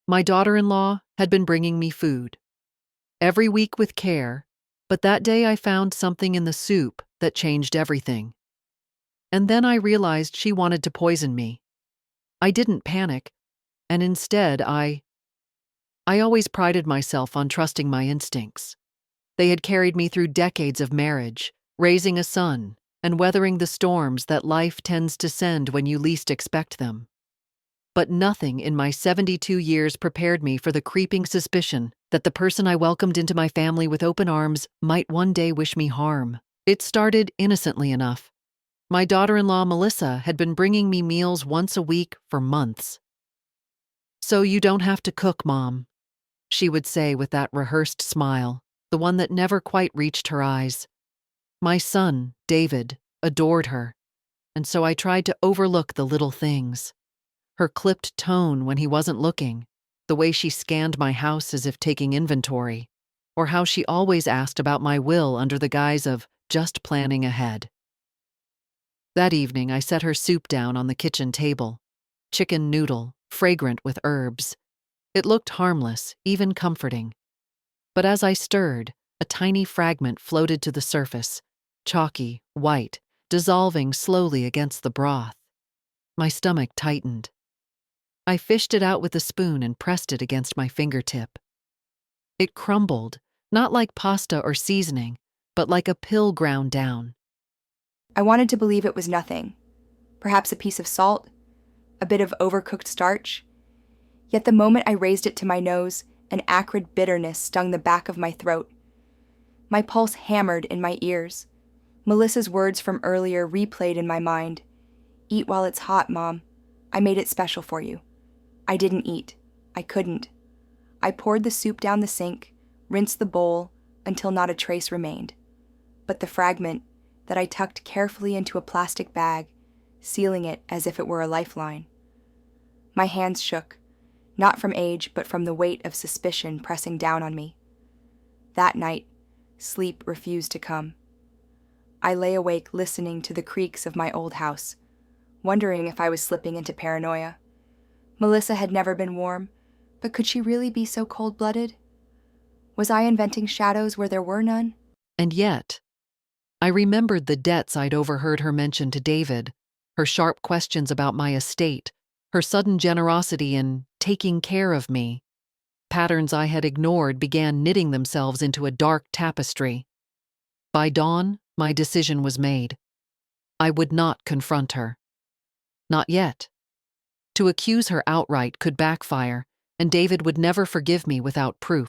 My daughter-in-law had been bringing me food, every week with care, but that day I found something in the soup that changed everything. And then I realized she wanted to poison me. I didn't panic, and instead I always prided myself on trusting my instincts. They had carried me through decades of marriage, raising a son, and weathering the storms that life tends to send when you least expect them. But nothing in my 72 years prepared me for the creeping suspicion that the person I welcomed into my family with open arms might one day wish me harm. It started innocently enough. My daughter-in-law, Melissa, had been bringing me meals once a week for months. "So you don't have to cook, Mom," she would say with that rehearsed smile, the one that never quite reached her eyes. My son, David, adored her, and so I tried to overlook the little things. Her clipped tone when he wasn't looking, the way she scanned my house as if taking inventory, or how she always asked about my will under the guise of just planning ahead. That evening, I set her soup down on the kitchen table. Chicken noodle, fragrant with herbs. It looked harmless, even comforting. But as I stirred, a tiny fragment floated to the surface, chalky, white, dissolving slowly against the broth. My stomach tightened. I fished it out with a spoon and pressed it against my fingertip. It crumbled, not like pasta or seasoning, but like a pill ground down. I wanted to believe it was nothing. Perhaps a piece of salt, a bit of overcooked starch. Yet the moment I raised it to my nose, an acrid bitterness stung the back of my throat. My pulse hammered in my ears. Melissa's words from earlier replayed in my mind. "Eat while it's hot, Mom. I made it special for you." I didn't eat. I couldn't. I poured the soup down the sink, rinsed the bowl until not a trace remained. But the fragment that I tucked carefully into a plastic bag, sealing it as if it were a lifeline. My hands shook, not from age, but from the weight of suspicion pressing down on me. That night, sleep refused to come. I lay awake listening to the creaks of my old house, wondering if I was slipping into paranoia. Melissa had never been warm, but could she really be so cold-blooded? Was I inventing shadows where there were none? And yet, I remembered the debts I'd overheard her mention to David, her sharp questions about my estate, her sudden generosity in taking care of me. Patterns I had ignored began knitting themselves into a dark tapestry. By dawn, my decision was made. I would not confront her. Not yet. To accuse her outright could backfire, and David would never forgive me without proof.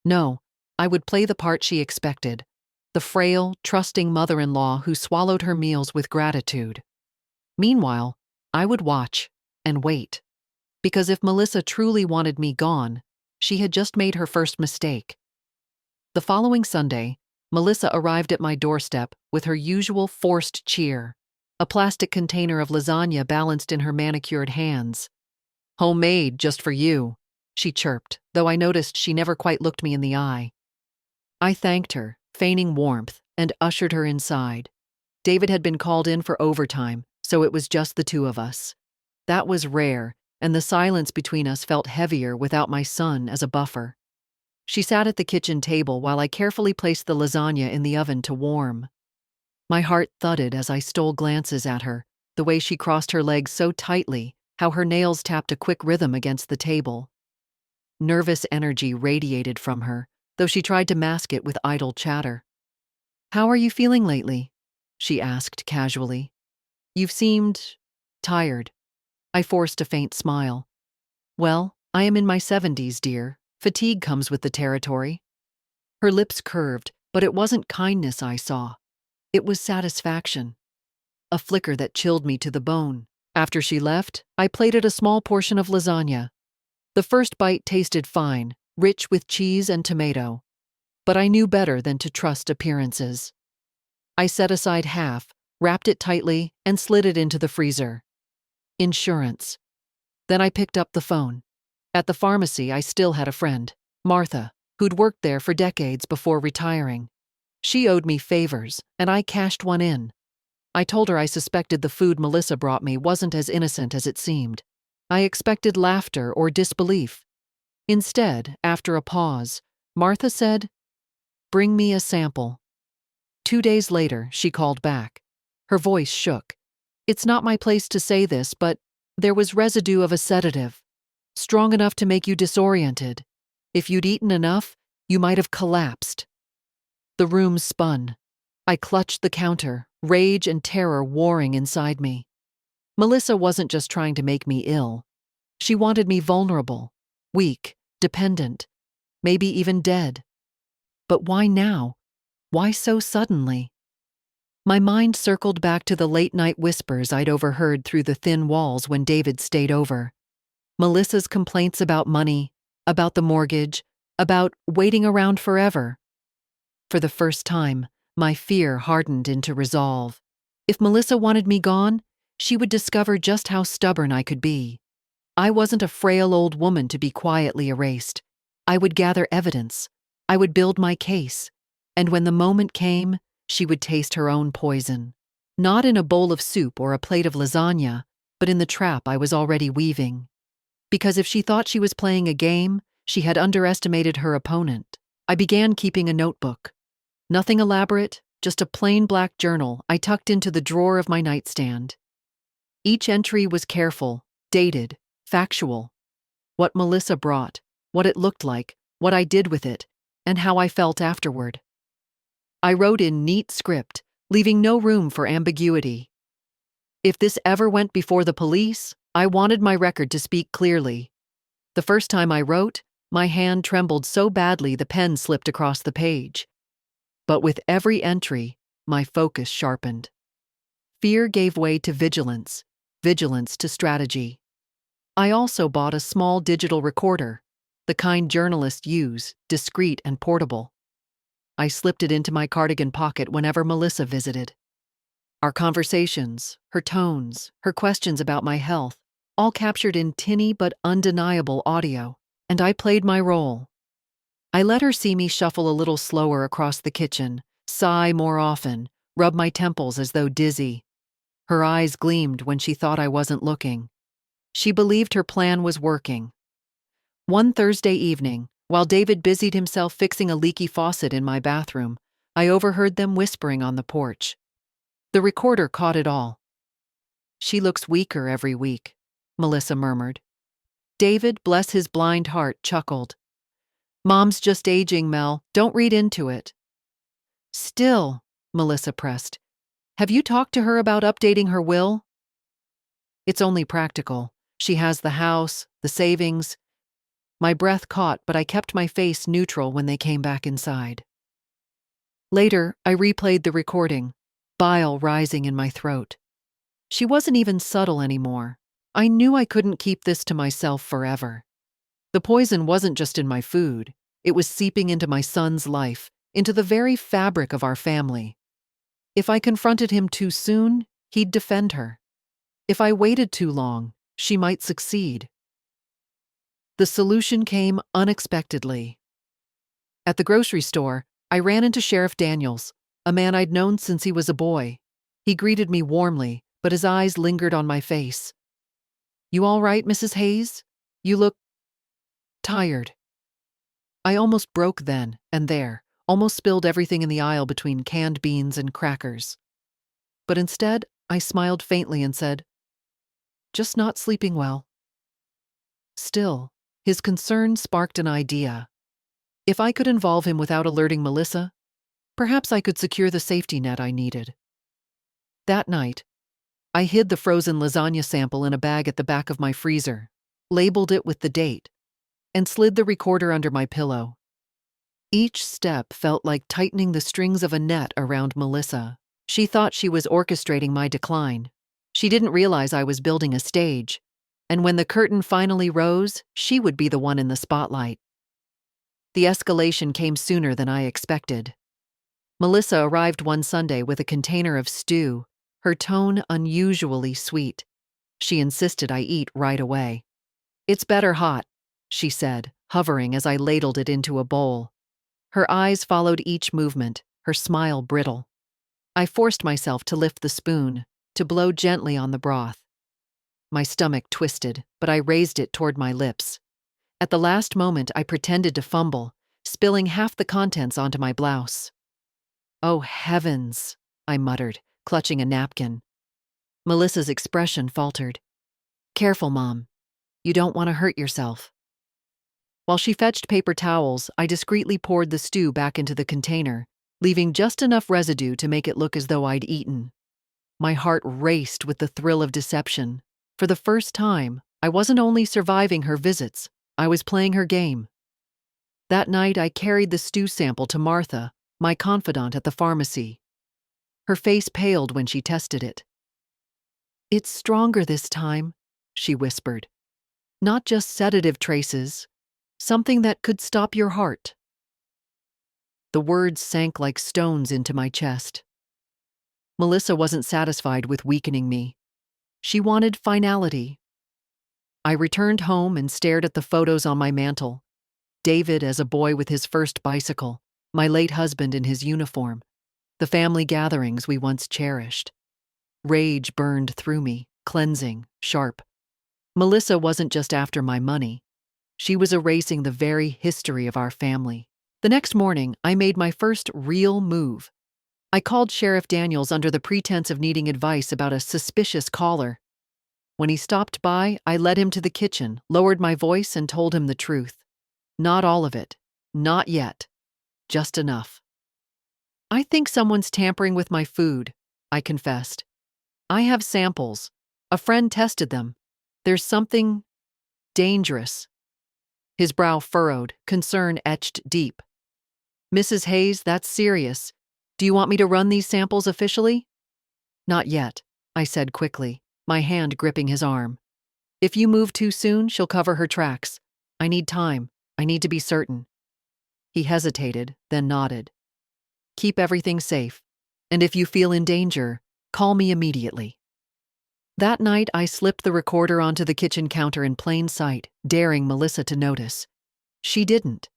No, I would play the part she expected, the frail, trusting mother-in-law who swallowed her meals with gratitude. Meanwhile, I would watch and wait, because if Melissa truly wanted me gone, she had just made her first mistake. The following Sunday, Melissa arrived at my doorstep with her usual forced cheer, a plastic container of lasagna balanced in her manicured hands. "Homemade, just for you," she chirped, though I noticed she never quite looked me in the eye. I thanked her, feigning warmth, and ushered her inside. David had been called in for overtime, so it was just the two of us. That was rare, and the silence between us felt heavier without my son as a buffer. She sat at the kitchen table while I carefully placed the lasagna in the oven to warm. My heart thudded as I stole glances at her, the way she crossed her legs so tightly, how her nails tapped a quick rhythm against the table. Nervous energy radiated from her, though she tried to mask it with idle chatter. "How are you feeling lately?" she asked casually. "You've seemed tired." I forced a faint smile. "Well, I am in my 70s, dear. Fatigue comes with the territory." Her lips curved, but it wasn't kindness I saw. It was satisfaction. A flicker that chilled me to the bone. After she left, I plated a small portion of lasagna. The first bite tasted fine, rich with cheese and tomato. But I knew better than to trust appearances. I set aside half, wrapped it tightly, and slid it into the freezer. Insurance. Then I picked up the phone. At the pharmacy, I still had a friend, Martha, who'd worked there for decades before retiring. She owed me favors, and I cashed one in. I told her I suspected the food Melissa brought me wasn't as innocent as it seemed. I expected laughter or disbelief. Instead, after a pause, Martha said, "Bring me a sample." 2 days later, she called back. Her voice shook. "It's not my place to say this, but there was residue of a sedative, strong enough to make you disoriented. If you'd eaten enough, you might have collapsed." The room spun. I clutched the counter, rage and terror warring inside me. Melissa wasn't just trying to make me ill. She wanted me vulnerable, weak, dependent, maybe even dead. But why now? Why so suddenly? My mind circled back to the late-night whispers I'd overheard through the thin walls when David stayed over. Melissa's complaints about money, about the mortgage, about waiting around forever. For the first time, my fear hardened into resolve. If Melissa wanted me gone, she would discover just how stubborn I could be. I wasn't a frail old woman to be quietly erased. I would gather evidence. I would build my case. And when the moment came, she would taste her own poison. Not in a bowl of soup or a plate of lasagna, but in the trap I was already weaving. Because if she thought she was playing a game, she had underestimated her opponent. I began keeping a notebook. Nothing elaborate, just a plain black journal I tucked into the drawer of my nightstand. Each entry was careful, dated, factual. What Melissa brought, what it looked like, what I did with it, and how I felt afterward. I wrote in neat script, leaving no room for ambiguity. If this ever went before the police, I wanted my record to speak clearly. The first time I wrote, my hand trembled so badly the pen slipped across the page. But with every entry, my focus sharpened. Fear gave way to vigilance, vigilance to strategy. I also bought a small digital recorder, the kind journalists use, discreet and portable. I slipped it into my cardigan pocket whenever Melissa visited. Our conversations, her tones, her questions about my health, all captured in tinny but undeniable audio, and I played my role. I let her see me shuffle a little slower across the kitchen, sigh more often, rub my temples as though dizzy. Her eyes gleamed when she thought I wasn't looking. She believed her plan was working. One Thursday evening, while David busied himself fixing a leaky faucet in my bathroom, I overheard them whispering on the porch. The recorder caught it all. "She looks weaker every week," Melissa murmured. David, bless his blind heart, chuckled. "Mom's just aging, Mel. Don't read into it." "Still," Melissa pressed, "have you talked to her about updating her will?" "It's only practical. She has the house, the savings." My breath caught, but I kept my face neutral when they came back inside. Later, I replayed the recording, bile rising in my throat. She wasn't even subtle anymore. I knew I couldn't keep this to myself forever. The poison wasn't just in my food. It was seeping into my son's life, into the very fabric of our family. If I confronted him too soon, he'd defend her. If I waited too long, she might succeed. The solution came unexpectedly. At the grocery store, I ran into Sheriff Daniels, a man I'd known since he was a boy. He greeted me warmly, but his eyes lingered on my face. "You all right, Mrs. Hayes? You look tired." I almost broke then and there, almost spilled everything in the aisle between canned beans and crackers. But instead, I smiled faintly and said, "Just not sleeping well." Still, his concern sparked an idea. If I could involve him without alerting Melissa, perhaps I could secure the safety net I needed. That night, I hid the frozen lasagna sample in a bag at the back of my freezer, labeled it with the date, and slid the recorder under my pillow. Each step felt like tightening the strings of a net around Melissa. She thought she was orchestrating my decline. She didn't realize I was building a stage, and when the curtain finally rose, she would be the one in the spotlight. The escalation came sooner than I expected. Melissa arrived one Sunday with a container of stew, her tone unusually sweet. She insisted I eat right away. "It's better hot," she said, hovering as I ladled it into a bowl. Her eyes followed each movement, her smile brittle. I forced myself to lift the spoon, to blow gently on the broth. My stomach twisted, but I raised it toward my lips. At the last moment, I pretended to fumble, spilling half the contents onto my blouse. "Oh, heavens," I muttered, clutching a napkin. Melissa's expression faltered. "Careful, Mom. You don't want to hurt yourself." While she fetched paper towels, I discreetly poured the stew back into the container, leaving just enough residue to make it look as though I'd eaten. My heart raced with the thrill of deception. For the first time, I wasn't only surviving her visits, I was playing her game. That night, I carried the stew sample to Martha, my confidant at the pharmacy. Her face paled when she tested it. "It's stronger this time," she whispered. "Not just sedative traces, something that could stop your heart." The words sank like stones into my chest. Melissa wasn't satisfied with weakening me. She wanted finality. I returned home and stared at the photos on my mantel. David as a boy with his first bicycle, my late husband in his uniform, the family gatherings we once cherished. Rage burned through me, cleansing, sharp. Melissa wasn't just after my money. She was erasing the very history of our family. The next morning, I made my first real move. I called Sheriff Daniels under the pretense of needing advice about a suspicious caller. When he stopped by, I led him to the kitchen, lowered my voice, and told him the truth. Not all of it. Not yet. Just enough. "I think someone's tampering with my food," I confessed. "I have samples. A friend tested them. There's something dangerous." His brow furrowed, concern etched deep. "Mrs. Hayes, that's serious. Do you want me to run these samples officially?" "Not yet," I said quickly, my hand gripping his arm. "If you move too soon, she'll cover her tracks. I need time. I need to be certain." He hesitated, then nodded. "Keep everything safe, and if you feel in danger, call me immediately." That night, I slipped the recorder onto the kitchen counter in plain sight, daring Melissa to notice. She didn't.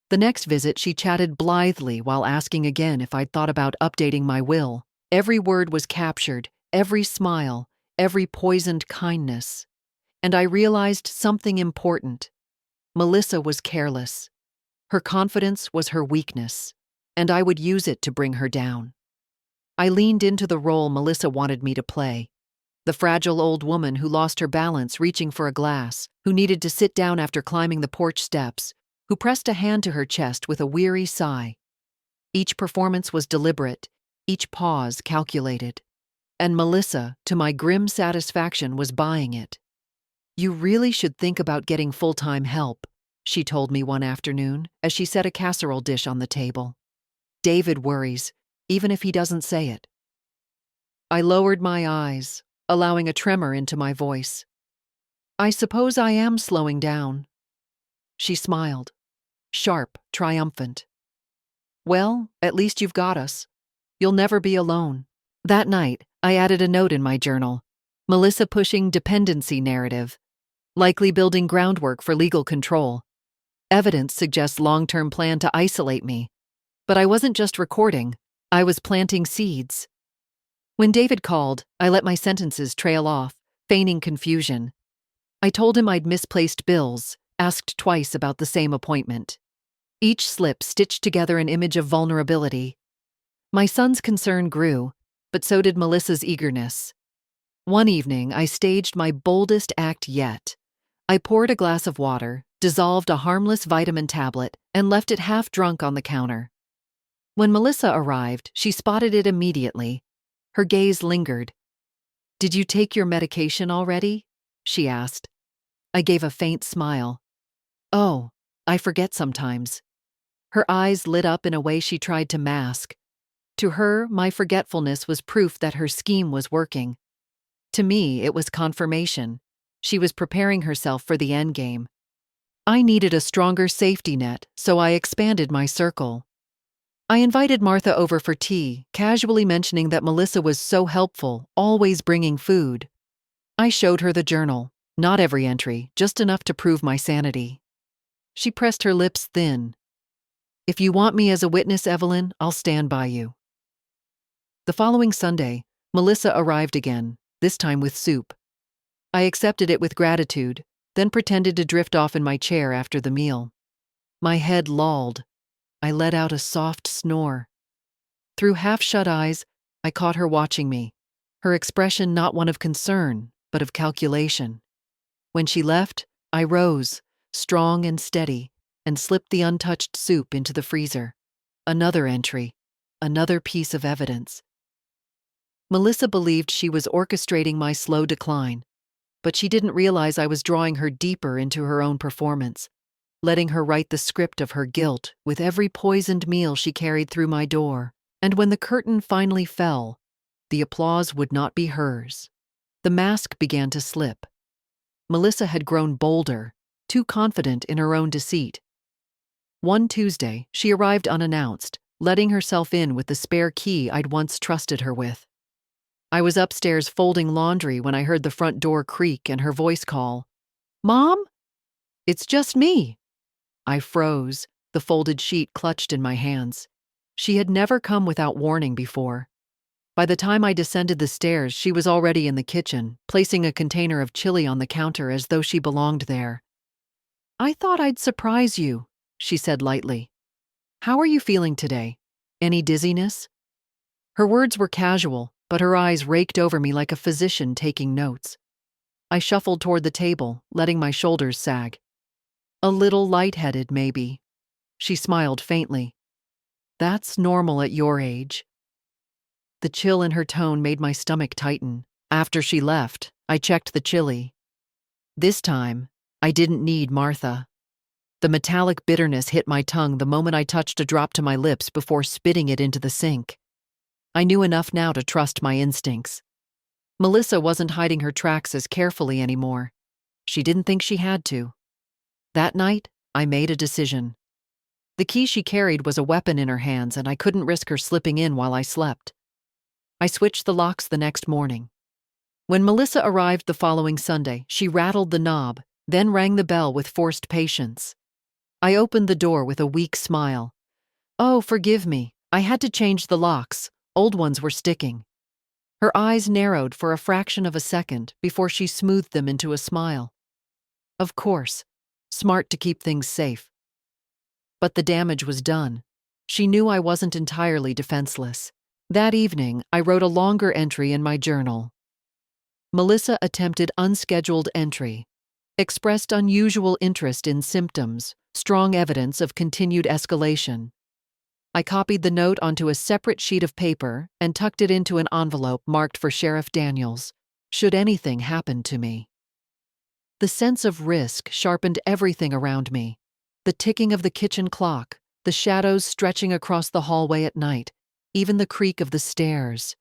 The next visit, she chatted blithely while asking again if I'd thought about updating my will. Every word was captured, every smile, every poisoned kindness. And I realized something important. Melissa was careless. Her confidence was her weakness, and I would use it to bring her down. I leaned into the role Melissa wanted me to play. The fragile old woman who lost her balance reaching for a glass, who needed to sit down after climbing the porch steps, who pressed a hand to her chest with a weary sigh. Each performance was deliberate, each pause calculated. And Melissa, to my grim satisfaction, was buying it. "You really should think about getting full-time help," she told me one afternoon as she set a casserole dish on the table. "David worries, even if he doesn't say it." I lowered my eyes, allowing a tremor into my voice. "I suppose I am slowing down." She smiled, sharp, triumphant. "Well, at least you've got us. You'll never be alone." That night, I added a note in my journal. Melissa pushing dependency narrative. Likely building groundwork for legal control. Evidence suggests long-term plan to isolate me. But I wasn't just recording, I was planting seeds. When David called, I let my sentences trail off, feigning confusion. I told him I'd misplaced bills, asked twice about the same appointment. Each slip stitched together an image of vulnerability. My son's concern grew, but so did Melissa's eagerness. One evening, I staged my boldest act yet. I poured a glass of water, dissolved a harmless vitamin tablet, and left it half drunk on the counter. When Melissa arrived, she spotted it immediately. Her gaze lingered. "Did you take your medication already?" she asked. I gave a faint smile. "Oh, I forget sometimes." Her eyes lit up in a way she tried to mask. To her, my forgetfulness was proof that her scheme was working. To me, it was confirmation. She was preparing herself for the endgame. I needed a stronger safety net, so I expanded my circle. I invited Martha over for tea, casually mentioning that Melissa was so helpful, always bringing food. I showed her the journal, not every entry, just enough to prove my sanity. She pressed her lips thin. "If you want me as a witness, Evelyn, I'll stand by you." The following Sunday, Melissa arrived again, this time with soup. I accepted it with gratitude, then pretended to drift off in my chair after the meal. My head lolled. I let out a soft snore. Through half-shut eyes, I caught her watching me, her expression not one of concern, but of calculation. When she left, I rose, strong and steady, and slipped the untouched soup into the freezer. Another entry, another piece of evidence. Melissa believed she was orchestrating my slow decline, but she didn't realize I was drawing her deeper into her own performance, letting her write the script of her guilt with every poisoned meal she carried through my door. And when the curtain finally fell, the applause would not be hers. The mask began to slip. Melissa had grown bolder, too confident in her own deceit. One Tuesday, she arrived unannounced, letting herself in with the spare key I'd once trusted her with. I was upstairs folding laundry when I heard the front door creak and her voice call, "Mom? It's just me." I froze, the folded sheet clutched in my hands. She had never come without warning before. By the time I descended the stairs, she was already in the kitchen, placing a container of chili on the counter as though she belonged there. "I thought I'd surprise you," she said lightly. "How are you feeling today? Any dizziness?" Her words were casual, but her eyes raked over me like a physician taking notes. I shuffled toward the table, letting my shoulders sag. "A little lightheaded, maybe." She smiled faintly. "That's normal at your age." The chill in her tone made my stomach tighten. After she left, I checked the chili. This time, I didn't need Martha. The metallic bitterness hit my tongue the moment I touched a drop to my lips before spitting it into the sink. I knew enough now to trust my instincts. Melissa wasn't hiding her tracks as carefully anymore. She didn't think she had to. That night, I made a decision. The key she carried was a weapon in her hands, and I couldn't risk her slipping in while I slept. I switched the locks the next morning. When Melissa arrived the following Sunday, she rattled the knob, then rang the bell with forced patience. I opened the door with a weak smile. "Oh, forgive me. I had to change the locks. Old ones were sticking." Her eyes narrowed for a fraction of a second before she smoothed them into a smile. Of course, smart to keep things safe. But the damage was done. She knew I wasn't entirely defenseless. That evening, I wrote a longer entry in my journal. Melissa attempted unscheduled entry, expressed unusual interest in symptoms, strong evidence of continued escalation. I copied the note onto a separate sheet of paper and tucked it into an envelope marked for Sheriff Daniels, should anything happen to me. The sense of risk sharpened everything around me. The ticking of the kitchen clock, the shadows stretching across the hallway at night, even the creak of the stairs.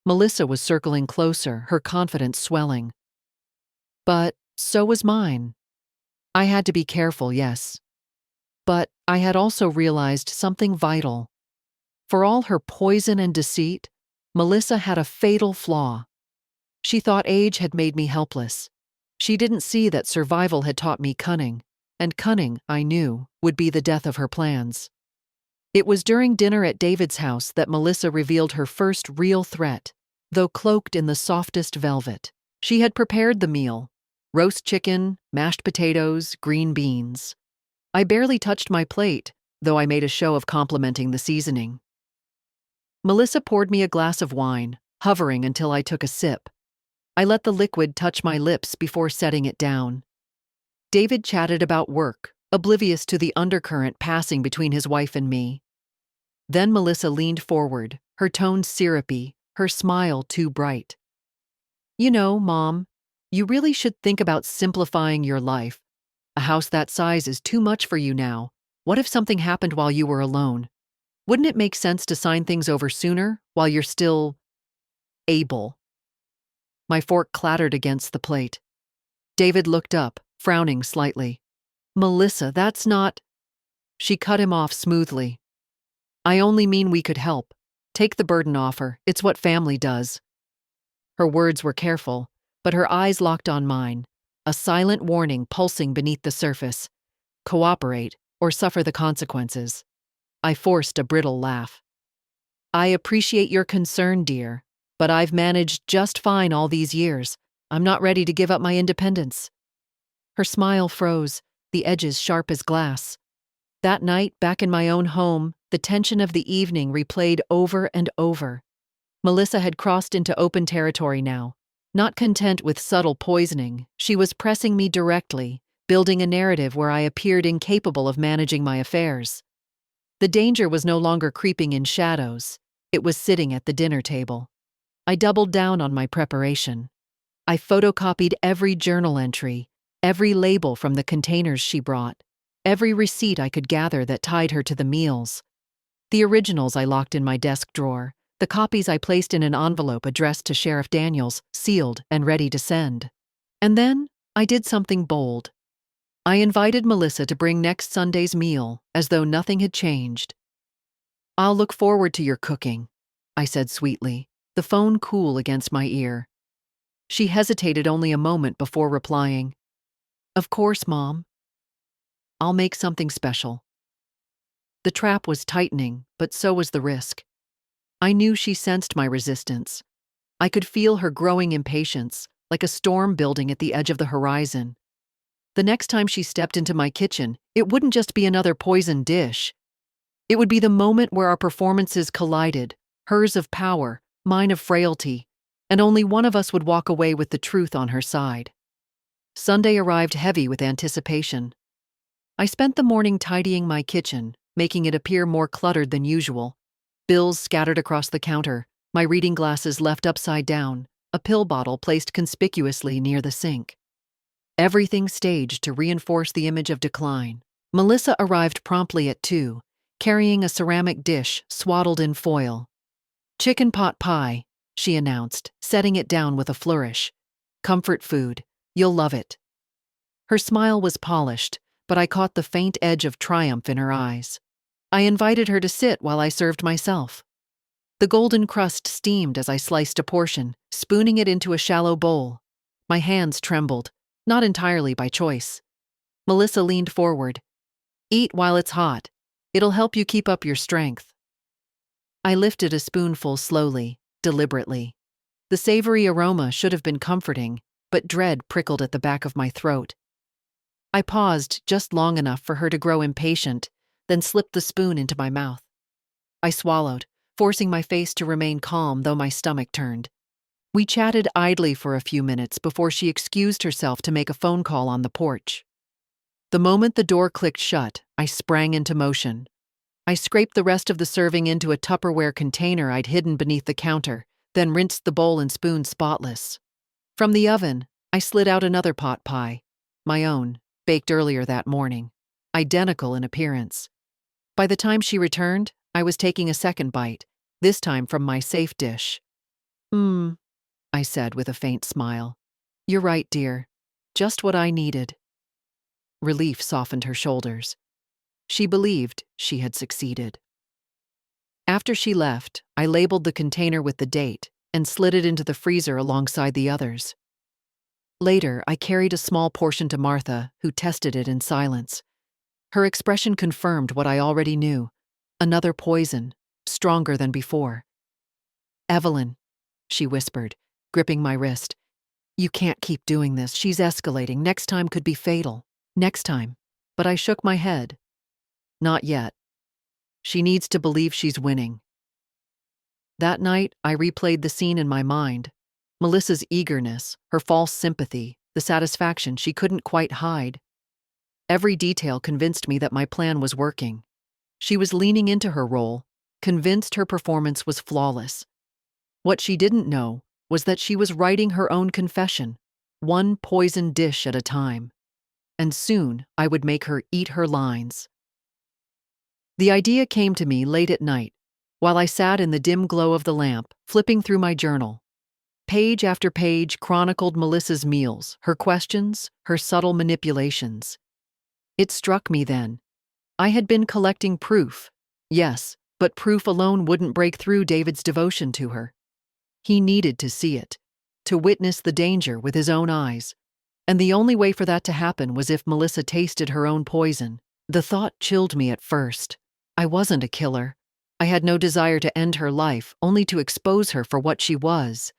Melissa was circling closer, her confidence swelling. But so was mine. I had to be careful, yes. But I had also realized something vital. For all her poison and deceit, Melissa had a fatal flaw. She thought age had made me helpless. She didn't see that survival had taught me cunning, and cunning, I knew, would be the death of her plans. It was during dinner at David's house that Melissa revealed her first real threat, though cloaked in the softest velvet. She had prepared the meal: roast chicken, mashed potatoes, green beans. I barely touched my plate, though I made a show of complimenting the seasoning. Melissa poured me a glass of wine, hovering until I took a sip. I let the liquid touch my lips before setting it down. David chatted about work, oblivious to the undercurrent passing between his wife and me. Then Melissa leaned forward, her tone syrupy, her smile too bright. "You know, Mom, you really should think about simplifying your life. A house that size is too much for you now. What if something happened while you were alone? Wouldn't it make sense to sign things over sooner, while you're still able?" My fork clattered against the plate. David looked up, frowning slightly. "Melissa, that's not—" She cut him off smoothly. "I only mean we could help. Take the burden off her. It's what family does." Her words were careful, but her eyes locked on mine, a silent warning pulsing beneath the surface. Cooperate, or suffer the consequences. I forced a brittle laugh. "I appreciate your concern, dear, but I've managed just fine all these years. I'm not ready to give up my independence." Her smile froze, the edges sharp as glass. That night, back in my own home, the tension of the evening replayed over and over. Melissa had crossed into open territory now. Not content with subtle poisoning, she was pressing me directly, building a narrative where I appeared incapable of managing my affairs. The danger was no longer creeping in shadows. It was sitting at the dinner table. I doubled down on my preparation. I photocopied every journal entry, every label from the containers she brought, every receipt I could gather that tied her to the meals. The originals I locked in my desk drawer, the copies I placed in an envelope addressed to Sheriff Daniels, sealed and ready to send. And then I did something bold. I invited Melissa to bring next Sunday's meal, as though nothing had changed. "I'll look forward to your cooking," I said sweetly, the phone cool against my ear. She hesitated only a moment before replying, "Of course, Mom. I'll make something special." The trap was tightening, but so was the risk. I knew she sensed my resistance. I could feel her growing impatience, like a storm building at the edge of the horizon. The next time she stepped into my kitchen, it wouldn't just be another poisoned dish. It would be the moment where our performances collided, hers of power, mine of frailty, and only one of us would walk away with the truth on her side. Sunday arrived heavy with anticipation. I spent the morning tidying my kitchen, making it appear more cluttered than usual. Bills scattered across the counter, my reading glasses left upside down, a pill bottle placed conspicuously near the sink. Everything staged to reinforce the image of decline. Melissa arrived promptly at 2, carrying a ceramic dish swaddled in foil. "Chicken pot pie," she announced, setting it down with a flourish. "Comfort food. You'll love it." Her smile was polished, but I caught the faint edge of triumph in her eyes. I invited her to sit while I served myself. The golden crust steamed as I sliced a portion, spooning it into a shallow bowl. My hands trembled, not entirely by choice. Melissa leaned forward. "Eat while it's hot. It'll help you keep up your strength." I lifted a spoonful slowly, deliberately. The savory aroma should have been comforting, but dread prickled at the back of my throat. I paused just long enough for her to grow impatient, then slipped the spoon into my mouth. I swallowed, forcing my face to remain calm though my stomach turned. We chatted idly for a few minutes before she excused herself to make a phone call on the porch. The moment the door clicked shut, I sprang into motion. I scraped the rest of the serving into a Tupperware container I'd hidden beneath the counter, then rinsed the bowl and spoon spotless. From the oven, I slid out another pot pie, my own, baked earlier that morning, identical in appearance. By the time she returned, I was taking a second bite, this time from my safe dish. I said with a faint smile. "You're right, dear. Just what I needed." Relief softened her shoulders. She believed she had succeeded. After she left, I labeled the container with the date and slid it into the freezer alongside the others. Later, I carried a small portion to Martha, who tested it in silence. Her expression confirmed what I already knew. Another poison, stronger than before. "Evelyn," she whispered, gripping my wrist. "You can't keep doing this. She's escalating. Next time could be fatal. Next time." But I shook my head. "Not yet. She needs to believe she's winning." That night, I replayed the scene in my mind. Melissa's eagerness, her false sympathy, the satisfaction she couldn't quite hide. Every detail convinced me that my plan was working. She was leaning into her role, convinced her performance was flawless. What she didn't know was that she was writing her own confession, one poisoned dish at a time. And soon I would make her eat her lines. The idea came to me late at night, while I sat in the dim glow of the lamp, flipping through my journal. Page after page chronicled Melissa's meals, her questions, her subtle manipulations. It struck me then. I had been collecting proof, yes, but proof alone wouldn't break through David's devotion to her. He needed to see it, to witness the danger with his own eyes. And the only way for that to happen was if Melissa tasted her own poison. The thought chilled me at first. I wasn't a killer. I had no desire to end her life, only to expose her for what she was.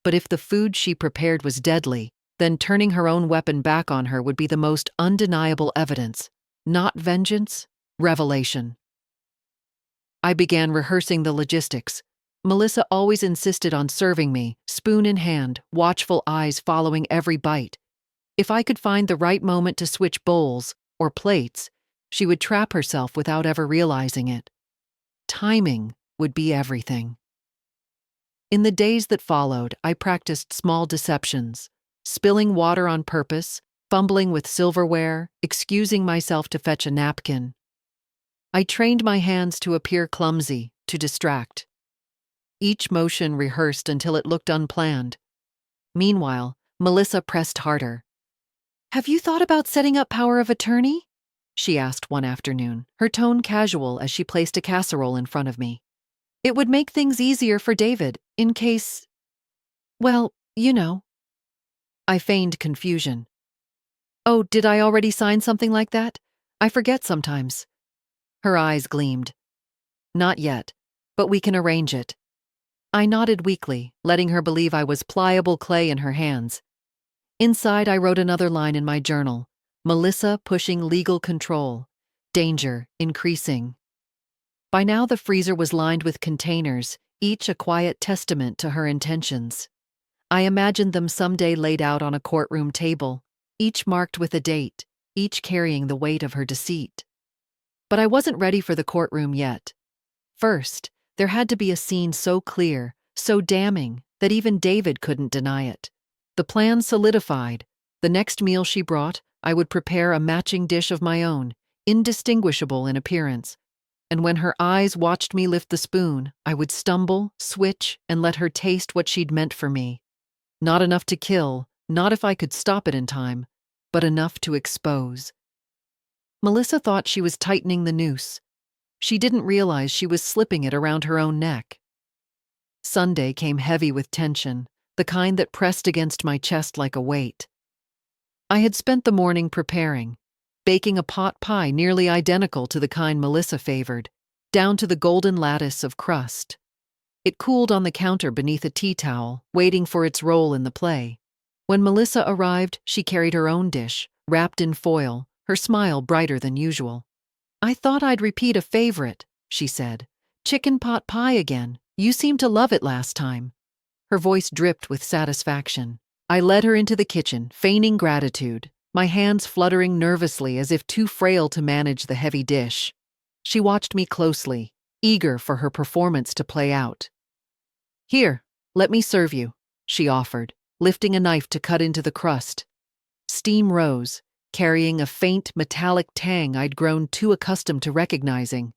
But if the food she prepared was deadly, then turning her own weapon back on her would be the most undeniable evidence. Not vengeance, revelation. I began rehearsing the logistics. Melissa always insisted on serving me, spoon in hand, watchful eyes following every bite. If I could find the right moment to switch bowls, or plates, she would trap herself without ever realizing it. Timing would be everything. In the days that followed, I practiced small deceptions, spilling water on purpose, fumbling with silverware, excusing myself to fetch a napkin. I trained my hands to appear clumsy, to distract. Each motion rehearsed until it looked unplanned. Meanwhile, Melissa pressed harder. "Have you thought about setting up power of attorney?" she asked one afternoon, her tone casual as she placed a casserole in front of me. "It would make things easier for David, in case... well, you know." I feigned confusion. "Oh, did I already sign something like that? I forget sometimes." Her eyes gleamed. "Not yet, but we can arrange it." I nodded weakly, letting her believe I was pliable clay in her hands. Inside, I wrote another line in my journal: Melissa pushing legal control. Danger increasing. By now, the freezer was lined with containers, each a quiet testament to her intentions. I imagined them someday laid out on a courtroom table, each marked with a date, each carrying the weight of her deceit. But I wasn't ready for the courtroom yet. First, there had to be a scene so clear, so damning, that even David couldn't deny it. The plan solidified. The next meal she brought, I would prepare a matching dish of my own, indistinguishable in appearance. And when her eyes watched me lift the spoon, I would stumble, switch, and let her taste what she'd meant for me. Not enough to kill, not if I could stop it in time, but enough to expose. Melissa thought she was tightening the noose. She didn't realize she was slipping it around her own neck. Sunday came heavy with tension, the kind that pressed against my chest like a weight. I had spent the morning preparing, baking a pot pie nearly identical to the kind Melissa favored, down to the golden lattice of crust. It cooled on the counter beneath a tea towel, waiting for its role in the play. When Melissa arrived, she carried her own dish, wrapped in foil, her smile brighter than usual. "I thought I'd repeat a favorite," she said. "Chicken pot pie again. You seemed to love it last time." Her voice dripped with satisfaction. I led her into the kitchen, feigning gratitude, my hands fluttering nervously as if too frail to manage the heavy dish. She watched me closely, eager for her performance to play out. "Here, let me serve you," she offered, lifting a knife to cut into the crust. Steam rose, carrying a faint metallic tang I'd grown too accustomed to recognizing.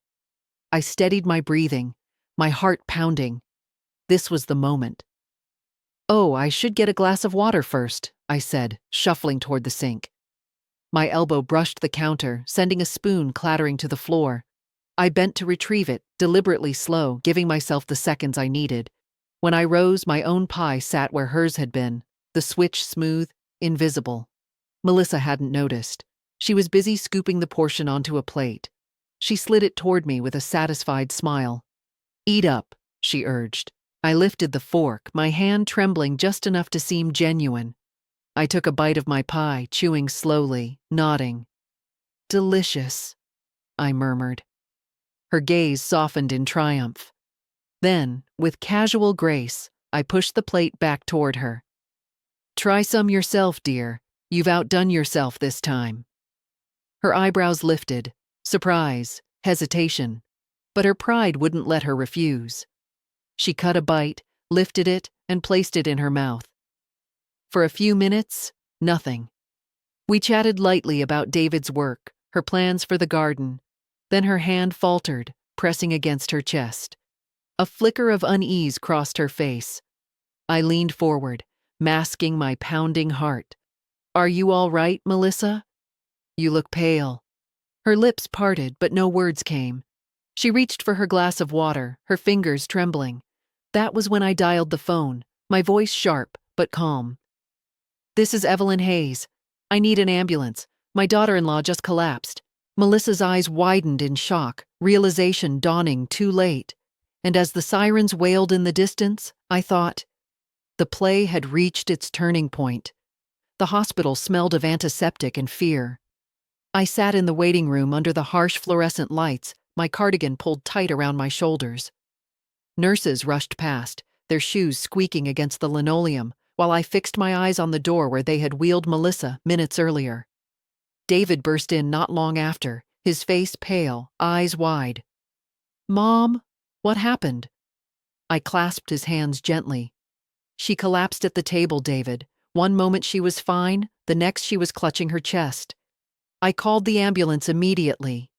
I steadied my breathing, my heart pounding. This was the moment. "Oh, I should get a glass of water first," I said, shuffling toward the sink. My elbow brushed the counter, sending a spoon clattering to the floor. I bent to retrieve it, deliberately slow, giving myself the seconds I needed. When I rose, my own pie sat where hers had been, the switch smooth, invisible. Melissa hadn't noticed. She was busy scooping the portion onto a plate. She slid it toward me with a satisfied smile. "Eat up," she urged. I lifted the fork, my hand trembling just enough to seem genuine. I took a bite of my pie, chewing slowly, nodding. "Delicious," I murmured. Her gaze softened in triumph. Then, with casual grace, I pushed the plate back toward her. "Try some yourself, dear. You've outdone yourself this time." Her eyebrows lifted, surprise, hesitation, but her pride wouldn't let her refuse. She cut a bite, lifted it, and placed it in her mouth. For a few minutes, nothing. We chatted lightly about David's work, her plans for the garden. Then her hand faltered, pressing against her chest. A flicker of unease crossed her face. I leaned forward, masking my pounding heart. "Are you all right, Melissa? You look pale." Her lips parted, but no words came. She reached for her glass of water, her fingers trembling. That was when I dialed the phone, my voice sharp but calm. "This is Evelyn Hayes. I need an ambulance. My daughter-in-law just collapsed." Melissa's eyes widened in shock, realization dawning too late. And as the sirens wailed in the distance, I thought, The play had reached its turning point. The hospital smelled of antiseptic and fear. I sat in the waiting room under the harsh fluorescent lights, my cardigan pulled tight around my shoulders. Nurses rushed past, their shoes squeaking against the linoleum, while I fixed my eyes on the door where they had wheeled Melissa minutes earlier. David burst in not long after, his face pale, eyes wide. "Mom, what happened?" I clasped his hands gently. "She collapsed at the table, David. One moment she was fine, the next she was clutching her chest. I called the ambulance immediately."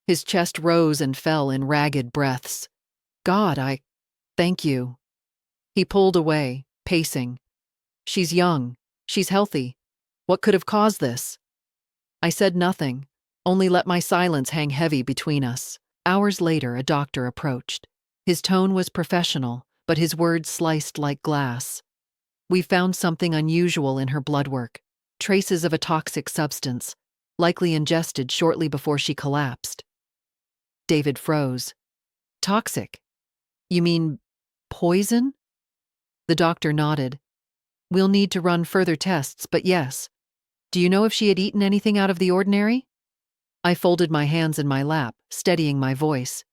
His chest rose and fell in ragged breaths. "God, thank you." He pulled away, pacing. "She's young. She's healthy. What could have caused this?" I said nothing, only let my silence hang heavy between us. Hours later, a doctor approached. His tone was professional, but his words sliced like glass. "We found something unusual in her blood work, traces of a toxic substance, likely ingested shortly before she collapsed." David froze. "Toxic? You mean poison?" The doctor nodded. "We'll need to run further tests, but yes. Do you know if she had eaten anything out of the ordinary?" I folded my hands in my lap, steadying my voice.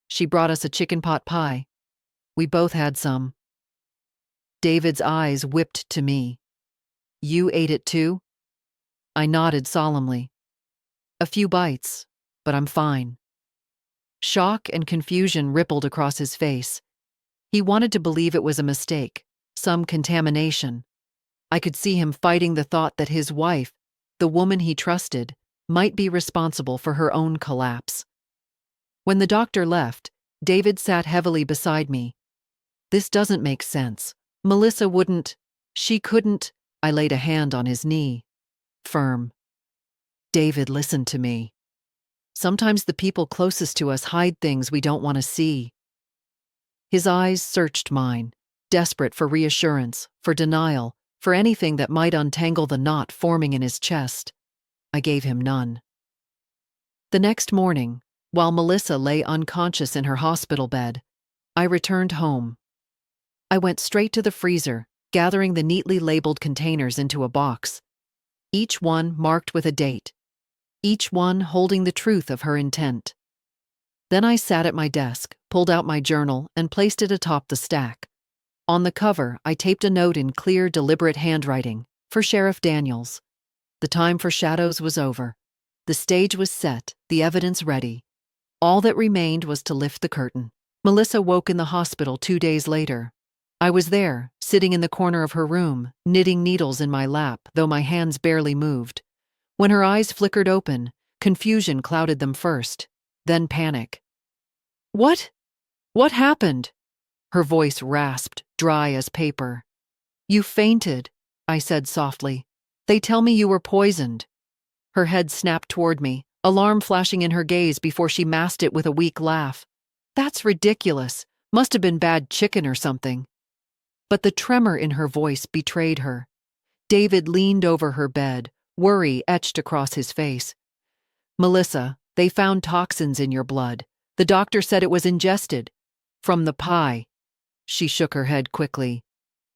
"She brought us a chicken pot pie. We both had some." David's eyes whipped to me. "You ate it too?" I nodded solemnly. "A few bites, but I'm fine." Shock and confusion rippled across his face. He wanted to believe it was a mistake, some contamination. I could see him fighting the thought that his wife, the woman he trusted, might be responsible for her own collapse. When the doctor left, David sat heavily beside me. "This doesn't make sense. Melissa wouldn't, she couldn't." I laid a hand on his knee. Firm. "David, listen to me. Sometimes the people closest to us hide things we don't want to see." His eyes searched mine, desperate for reassurance, for denial, for anything that might untangle the knot forming in his chest. I gave him none. The next morning, while Melissa lay unconscious in her hospital bed, I returned home. I went straight to the freezer, gathering the neatly labeled containers into a box, each one marked with a date, each one holding the truth of her intent. Then I sat at my desk, pulled out my journal, and placed it atop the stack. On the cover, I taped a note in clear, deliberate handwriting, for Sheriff Daniels. The time for shadows was over. The stage was set, the evidence ready. All that remained was to lift the curtain. Melissa woke in the hospital 2 days later. I was there, sitting in the corner of her room, knitting needles in my lap, though my hands barely moved. When her eyes flickered open, confusion clouded them first, then panic. "What? What happened?" Her voice rasped, dry as paper. "You fainted," I said softly. "They tell me you were poisoned." Her head snapped toward me, alarm flashing in her gaze before she masked it with a weak laugh. "That's ridiculous. Must have been bad chicken or something." But the tremor in her voice betrayed her. David leaned over her bed, worry etched across his face. "Melissa, they found toxins in your blood. The doctor said it was ingested. From the pie." She shook her head quickly.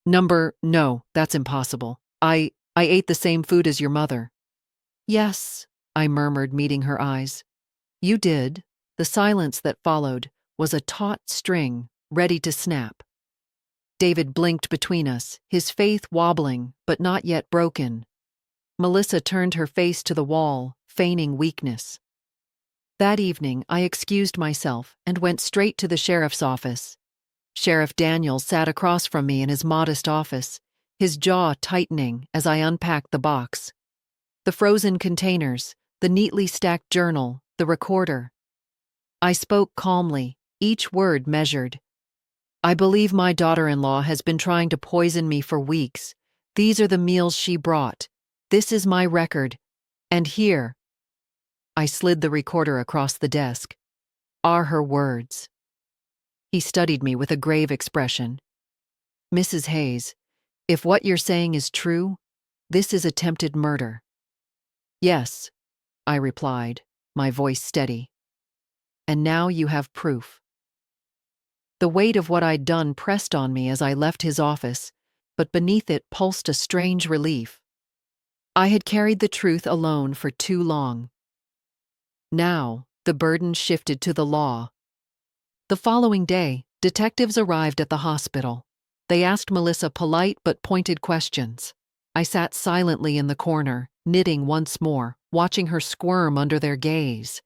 No, that's impossible. I ate the same food as your mother." "Yes," I murmured, meeting her eyes. "You did." The silence that followed was a taut string, ready to snap. David blinked between us, his faith wobbling, but not yet broken. Melissa turned her face to the wall, feigning weakness. That evening, I excused myself and went straight to the sheriff's office. Sheriff Daniels sat across from me in his modest office, his jaw tightening as I unpacked the box. The frozen containers, the neatly stacked journal, the recorder. I spoke calmly, each word measured. "I believe my daughter-in-law has been trying to poison me for weeks. These are the meals she brought. This is my record. And here," I slid the recorder across the desk, "are her words." He studied me with a grave expression. "Mrs. Hayes, if what you're saying is true, this is attempted murder." "Yes," I replied, my voice steady. "And now you have proof." The weight of what I'd done pressed on me as I left his office, but beneath it pulsed a strange relief. I had carried the truth alone for too long. Now, the burden shifted to the law. The following day, detectives arrived at the hospital. They asked Melissa polite but pointed questions. I sat silently in the corner, knitting once more, watching her squirm under their gaze.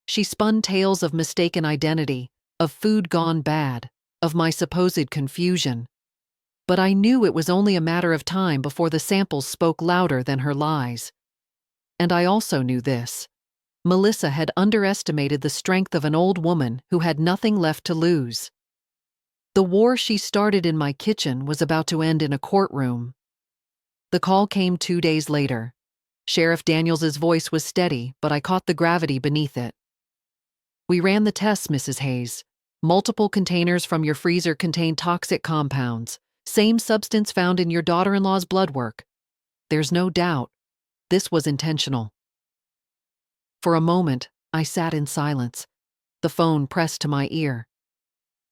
She spun tales of mistaken identity, of food gone bad, of my supposed confusion. But I knew it was only a matter of time before the samples spoke louder than her lies. And I also knew this. Melissa had underestimated the strength of an old woman who had nothing left to lose. The war she started in my kitchen was about to end in a courtroom. The call came 2 days later. Sheriff Daniels's voice was steady, but I caught the gravity beneath it. "We ran the tests, Mrs. Hayes. Multiple containers from your freezer contained toxic compounds, same substance found in your daughter-in-law's blood work. There's no doubt. This was intentional." For a moment, I sat in silence, the phone pressed to my ear.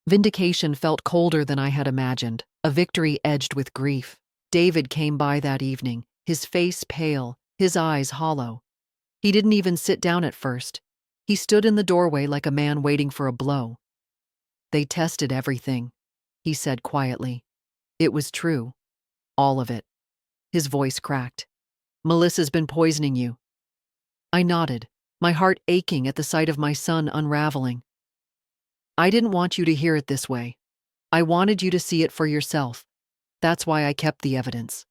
Vindication felt colder than I had imagined, a victory edged with grief. David came by that evening, his face pale, his eyes hollow. He didn't even sit down at first. He stood in the doorway like a man waiting for a blow. "They tested everything," he said quietly. "It was true. All of it." His voice cracked. "Melissa's been poisoning you." I nodded, my heart aching at the sight of my son unraveling. "I didn't want you to hear it this way. I wanted you to see it for yourself. That's why I kept the evidence."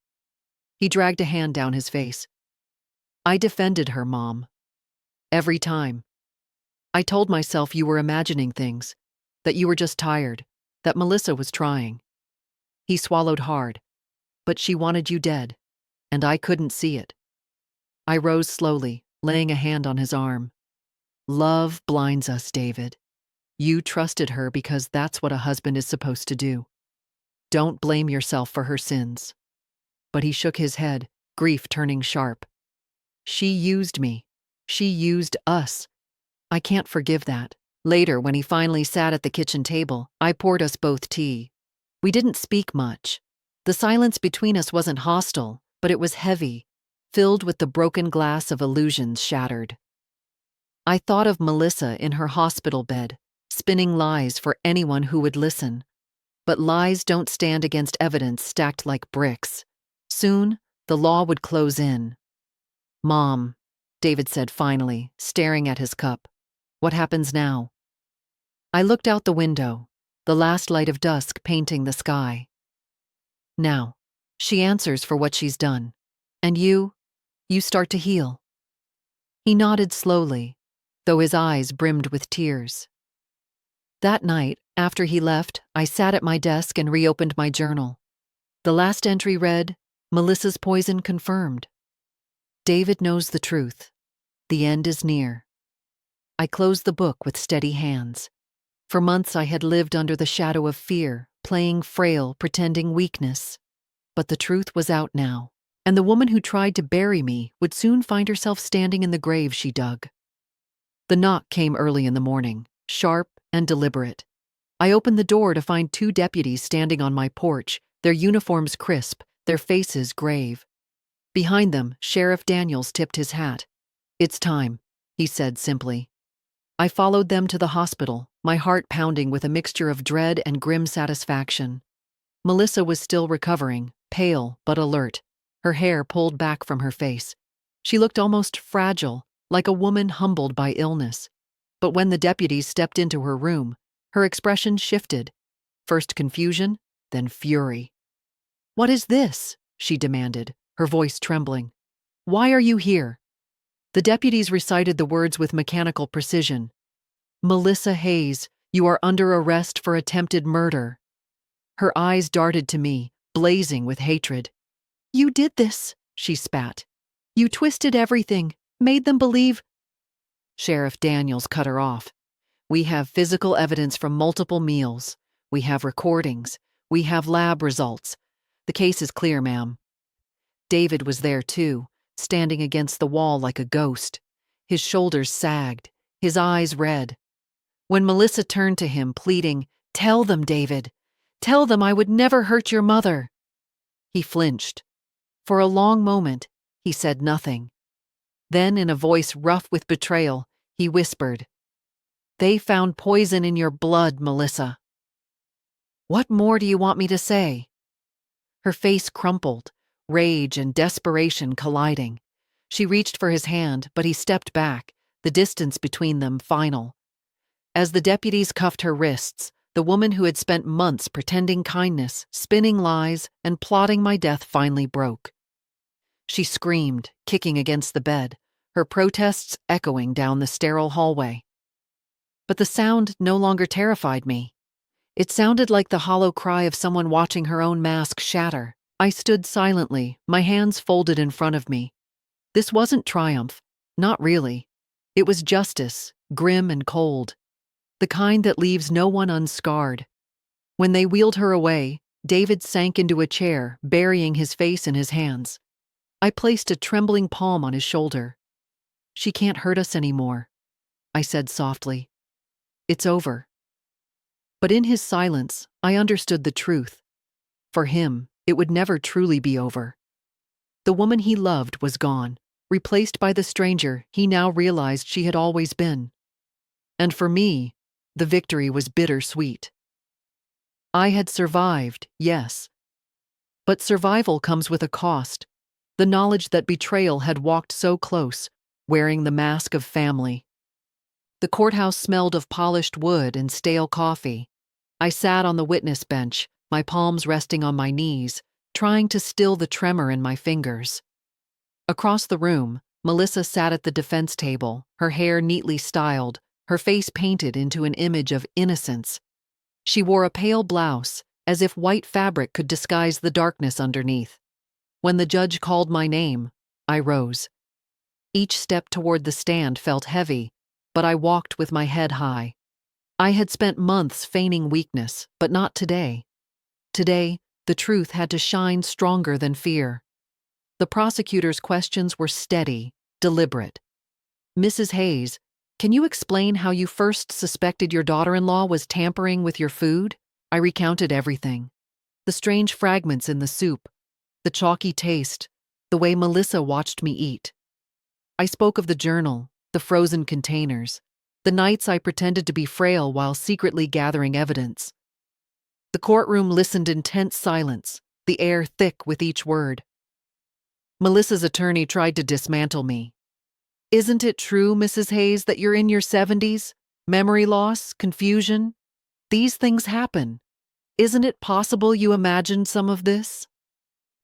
He dragged a hand down his face. "I defended her, Mom. Every time. I told myself you were imagining things, that you were just tired, that Melissa was trying." He swallowed hard. "But she wanted you dead, and I couldn't see it." I rose slowly, laying a hand on his arm. "Love blinds us, David. You trusted her because that's what a husband is supposed to do. Don't blame yourself for her sins." But he shook his head, grief turning sharp. "She used me. She used us. I can't forgive that." Later, when he finally sat at the kitchen table, I poured us both tea. We didn't speak much. The silence between us wasn't hostile, but it was heavy, filled with the broken glass of illusions shattered. I thought of Melissa in her hospital bed, spinning lies for anyone who would listen. But lies don't stand against evidence stacked like bricks. Soon, the law would close in. "Mom," David said finally, staring at his cup, "what happens now?" I looked out the window, the last light of dusk painting the sky. "Now, she answers for what she's done. And you start to heal." He nodded slowly, though his eyes brimmed with tears. That night, after he left, I sat at my desk and reopened my journal. The last entry read, "Melissa's poison confirmed. David knows the truth. The end is near." I closed the book with steady hands. For months I had lived under the shadow of fear, playing frail, pretending weakness. But the truth was out now, and the woman who tried to bury me would soon find herself standing in the grave she dug. The knock came early in the morning, sharp and deliberate. I opened the door to find 2 deputies standing on my porch, their uniforms crisp, their faces grave. Behind them, Sheriff Daniels tipped his hat. "It's time," he said simply. I followed them to the hospital, my heart pounding with a mixture of dread and grim satisfaction. Melissa was still recovering, pale but alert, her hair pulled back from her face. She looked almost fragile, like a woman humbled by illness. But when the deputies stepped into her room, her expression shifted. First confusion, then fury. "What is this?" she demanded, her voice trembling. "Why are you here?" The deputies recited the words with mechanical precision. "Melissa Hayes, you are under arrest for attempted murder." Her eyes darted to me, blazing with hatred. "You did this," she spat. "You twisted everything, made them believe—" Sheriff Daniels cut her off. "We have physical evidence from multiple meals. We have recordings. We have lab results. The case is clear, ma'am." David was there too, standing against the wall like a ghost. His shoulders sagged, his eyes red. When Melissa turned to him, pleading, "Tell them, David. Tell them I would never hurt your mother." He flinched. For a long moment, he said nothing. Then, in a voice rough with betrayal, he whispered, "They found poison in your blood, Melissa." "What more do you want me to say?" Her face crumpled, rage and desperation colliding. She reached for his hand, but he stepped back, the distance between them final. As the deputies cuffed her wrists, the woman who had spent months pretending kindness, spinning lies, and plotting my death finally broke. She screamed, kicking against the bed, her protests echoing down the sterile hallway. But the sound no longer terrified me. It sounded like the hollow cry of someone watching her own mask shatter. I stood silently, my hands folded in front of me. This wasn't triumph. Not really. It was justice, grim and cold. The kind that leaves no one unscarred. When they wheeled her away, David sank into a chair, burying his face in his hands. I placed a trembling palm on his shoulder. "She can't hurt us anymore," I said softly. "It's over." But in his silence, I understood the truth. For him, it would never truly be over. The woman he loved was gone, replaced by the stranger he now realized she had always been. And for me, the victory was bittersweet. I had survived, yes. But survival comes with a cost. The knowledge that betrayal had walked so close, wearing the mask of family. The courthouse smelled of polished wood and stale coffee. I sat on the witness bench, my palms resting on my knees, trying to still the tremor in my fingers. Across the room, Melissa sat at the defense table, her hair neatly styled, her face painted into an image of innocence. She wore a pale blouse, as if white fabric could disguise the darkness underneath. When the judge called my name, I rose. Each step toward the stand felt heavy, but I walked with my head high. I had spent months feigning weakness, but not today. Today, the truth had to shine stronger than fear. The prosecutor's questions were steady, deliberate. "Mrs. Hayes, can you explain how you first suspected your daughter-in-law was tampering with your food?" I recounted everything. The strange fragments in the soup, the chalky taste, the way Melissa watched me eat. I spoke of the journal, the frozen containers, the nights I pretended to be frail while secretly gathering evidence. The courtroom listened in tense silence, the air thick with each word. Melissa's attorney tried to dismantle me. "Isn't it true, Mrs. Hayes, that you're in your 70s? Memory loss, confusion? These things happen. Isn't it possible you imagined some of this?"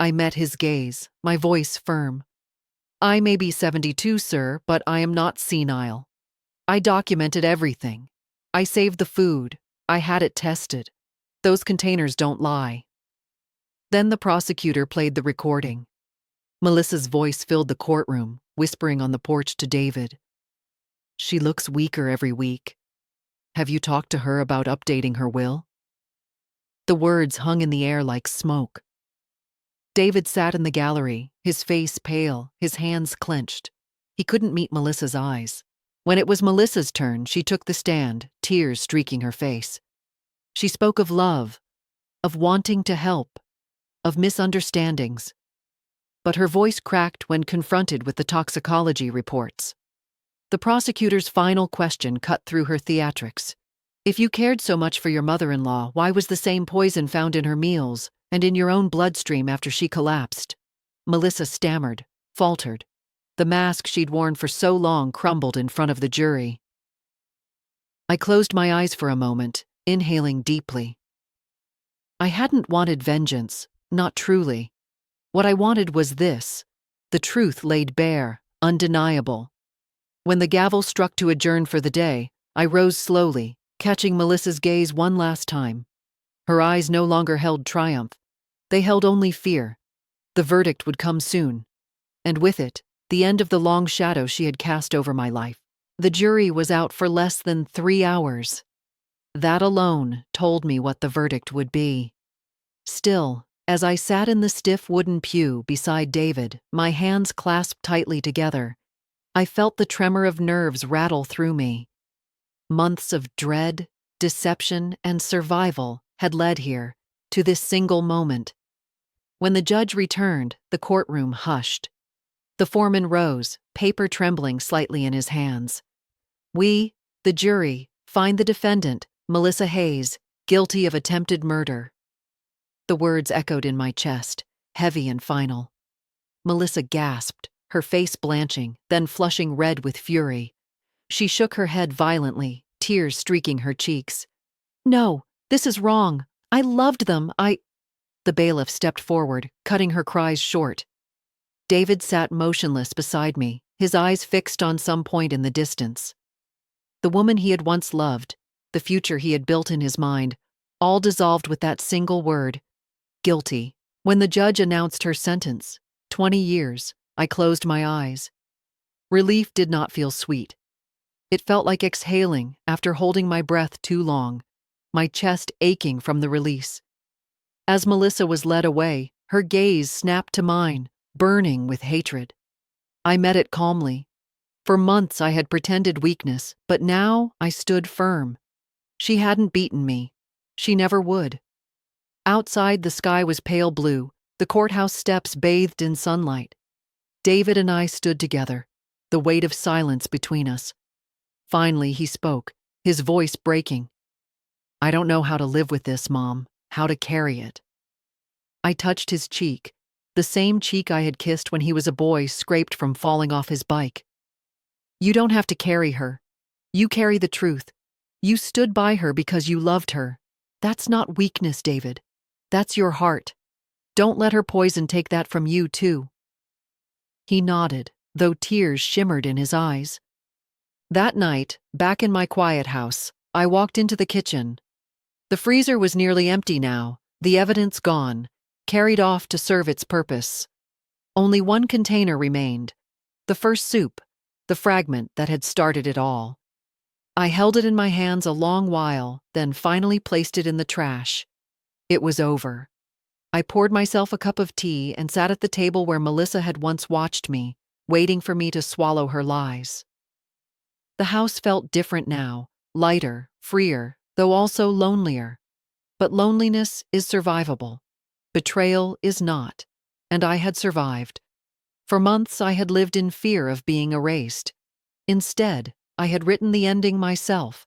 I met his gaze, my voice firm. "I may be 72, sir, but I am not senile. I documented everything. I saved the food. I had it tested. Those containers don't lie." Then the prosecutor played the recording. Melissa's voice filled the courtroom, whispering on the porch to David. "She looks weaker every week. Have you talked to her about updating her will?" The words hung in the air like smoke. David sat in the gallery, his face pale, his hands clenched. He couldn't meet Melissa's eyes. When it was Melissa's turn, she took the stand, tears streaking her face. She spoke of love, of wanting to help, of misunderstandings. But her voice cracked when confronted with the toxicology reports. The prosecutor's final question cut through her theatrics. "If you cared so much for your mother-in-law, why was the same poison found in her meals and in your own bloodstream after she collapsed?" Melissa stammered, faltered. The mask she'd worn for so long crumbled in front of the jury. I closed my eyes for a moment, inhaling deeply. I hadn't wanted vengeance, not truly. What I wanted was this, the truth laid bare, undeniable. When the gavel struck to adjourn for the day, I rose slowly, catching Melissa's gaze one last time. Her eyes no longer held triumph. They held only fear. The verdict would come soon. And with it, the end of the long shadow she had cast over my life. The jury was out for less than 3 hours. That alone told me what the verdict would be. Still, as I sat in the stiff wooden pew beside David, my hands clasped tightly together, I felt the tremor of nerves rattle through me. Months of dread, deception, and survival had led here, to this single moment. When the judge returned, the courtroom hushed. The foreman rose, paper trembling slightly in his hands. We, the jury, find the defendant, Melissa Hayes, guilty of attempted murder. The words echoed in my chest, heavy and final. Melissa gasped, her face blanching, then flushing red with fury. She shook her head violently, tears streaking her cheeks. "No, this is wrong. I loved them. The bailiff stepped forward, cutting her cries short. David sat motionless beside me, his eyes fixed on some point in the distance. The woman he had once loved, the future he had built in his mind, all dissolved with that single word, guilty. When the judge announced her sentence, 20 years, I closed my eyes. Relief did not feel sweet. It felt like exhaling after holding my breath too long, my chest aching from the release. As Melissa was led away, her gaze snapped to mine, burning with hatred. I met it calmly. For months I had pretended weakness, but now I stood firm. She hadn't beaten me. She never would. Outside, the sky was pale blue, the courthouse steps bathed in sunlight. David and I stood together, the weight of silence between us. Finally, he spoke, his voice breaking. "I don't know how to live with this, Mom, how to carry it." I touched his cheek, the same cheek I had kissed when he was a boy scraped from falling off his bike. "You don't have to carry her. You carry the truth. You stood by her because you loved her. That's not weakness, David. That's your heart. Don't let her poison take that from you, too." He nodded, though tears shimmered in his eyes. That night, back in my quiet house, I walked into the kitchen. The freezer was nearly empty now, the evidence gone, carried off to serve its purpose. Only one container remained, the first soup, the fragment that had started it all. I held it in my hands a long while, then finally placed it in the trash. It was over. I poured myself a cup of tea and sat at the table where Melissa had once watched me, waiting for me to swallow her lies. The house felt different now, lighter, freer, though also lonelier. But loneliness is survivable. Betrayal is not, and I had survived. For months I had lived in fear of being erased. Instead, I had written the ending myself.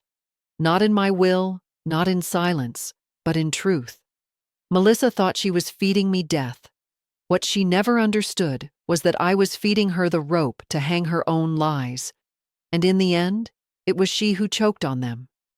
Not in my will, not in silence, but in truth. Melissa thought she was feeding me death. What she never understood was that I was feeding her the rope to hang her own lies. And in the end, it was she who choked on them.